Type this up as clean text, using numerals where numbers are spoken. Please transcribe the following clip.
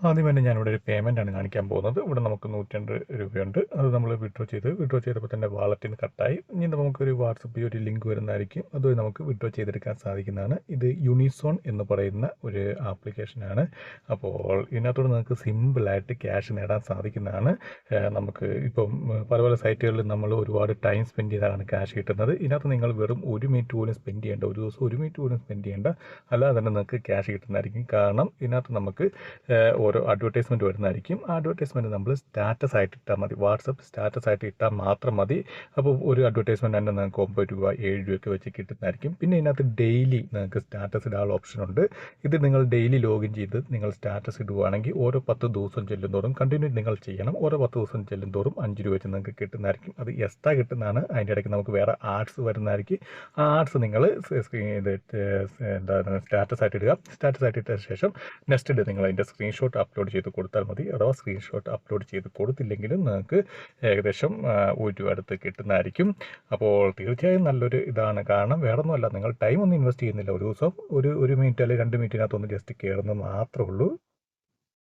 ആദ്യം തന്നെ ഞാനിവിടെ ഒരു പേയ്മെൻറ്റാണ് കാണിക്കാൻ പോകുന്നത്. ഇവിടെ നമുക്ക് 102 രൂപയുണ്ട്. അത് നമ്മൾ വിഡ്രോ ചെയ്തപ്പോൾ തന്നെ വാലറ്റിൽ നിന്ന് കട്ടായി. ഇനി നമുക്കൊരു വാട്സപ്പിൽ ഒരു ലിങ്ക് വരുന്നതായിരിക്കും. അതുവഴി നമുക്ക് വിഡ്രോ ചെയ്തെടുക്കാൻ സാധിക്കുന്നതാണ്. ഇത് യൂണിസോൺ എന്ന് പറയുന്ന ഒരു ആപ്ലിക്കേഷനാണ്. അപ്പോൾ ഇതിനകത്തൂടെ നിങ്ങൾക്ക് സിമ്പിളായിട്ട് ക്യാഷ് നേടാൻ സാധിക്കുന്നതാണ്. നമുക്ക് ഇപ്പം പല പല സൈറ്റുകളിൽ നമ്മൾ ഒരുപാട് ടൈം സ്പെൻഡ് ചെയ്താണ് ക്യാഷ് കിട്ടുന്നത്. ഇതിനകത്ത് നിങ്ങൾ വെറും 1 മിനിറ്റ് പോലും സ്പെൻഡ് ചെയ്യേണ്ട, ഒരു ദിവസം 1 മിനിറ്റ് പോലും സ്പെൻഡ് ചെയ്യേണ്ട, അല്ലാതെ തന്നെ നിങ്ങൾക്ക് ക്യാഷ് കിട്ടുന്നതായിരിക്കും. കാരണം ഇതിനകത്ത് നമുക്ക് ഓരോ അഡ്വർടൈസ്മെൻറ്റ് വരുന്നതായിരിക്കും. ആ അഡ്വർടൈസ്മെൻറ്റ് നമ്മൾ സ്റ്റാറ്റസ് ആയിട്ട് ഇട്ടാൽ മതി. വാട്സപ്പ് സ്റ്റാറ്റസ് ആയിട്ട് ഇട്ടാൽ മാത്രം മതി. അപ്പോൾ ഒരു അഡ്വർടൈസ്മെൻറ്റ് തന്നെ നിങ്ങൾക്ക് 9 രൂപ 7 രൂപയൊക്കെ വെച്ച് കിട്ടുന്നതായിരിക്കും. പിന്നെ ഇതിനകത്ത് ഡെയിലി നിങ്ങൾക്ക് സ്റ്റാറ്റസ് ഇടാനുള്ള ഓപ്ഷനുണ്ട്. ഇത് നിങ്ങൾ ഡെയിലി ലോഗിൻ ചെയ്ത് നിങ്ങൾ സ്റ്റാറ്റസ് ഇടുകയാണെങ്കിൽ ഓരോ 10 ദിവസം ചെല്ലുന്തോറും കണ്ടിന്യൂ നിങ്ങൾ ചെയ്യണം. ഓരോ 10 ദിവസം ചെല്ലുന്തോറും 5 രൂപ വെച്ച് നിങ്ങൾക്ക് കിട്ടുന്നതായിരിക്കും. അത് എക്സ്ട്രാ കിട്ടുന്നതാണ്. അതിൻ്റെ ഇടയ്ക്ക് നമുക്ക് വേറെ ആഡ്സ് വരുന്നതായിരിക്കും. ആ ആഡ്സ് നിങ്ങൾ എന്താണ് സ്റ്റാറ്റസ് ആയിട്ട് ഇടുക. സ്റ്റാറ്റസ് ആയിട്ട് ഇട്ട ശേഷം നെക്സ്റ്റ് ഡേ നിങ്ങൾ അതിൻ്റെ സ്ക്രീൻഷോട്ട് അപ്ലോഡ് ചെയ്ത് കൊടുത്താൽ മതി. അഥവാ സ്ക്രീൻഷോട്ട് അപ്ലോഡ് ചെയ്ത് കൊടുത്തില്ലെങ്കിലും നിങ്ങൾക്ക് ഏകദേശം 1 രൂപ അടുത്ത് കിട്ടുന്നതായിരിക്കും. അപ്പോൾ തീർച്ചയായും നല്ലൊരു ഇതാണ്. കാരണം വേറെ ഒന്നുമല്ല, നിങ്ങൾ ടൈം ഒന്നും ഇൻവെസ്റ്റ് ചെയ്യുന്നില്ല. ഒരു ദിവസം ഒരു മിനിറ്റ് അല്ലെങ്കിൽ 2 മിനിറ്റിനകത്തൊന്ന് ജസ്റ്റ് കയറുന്നത് മാത്രമേ ഉള്ളൂ.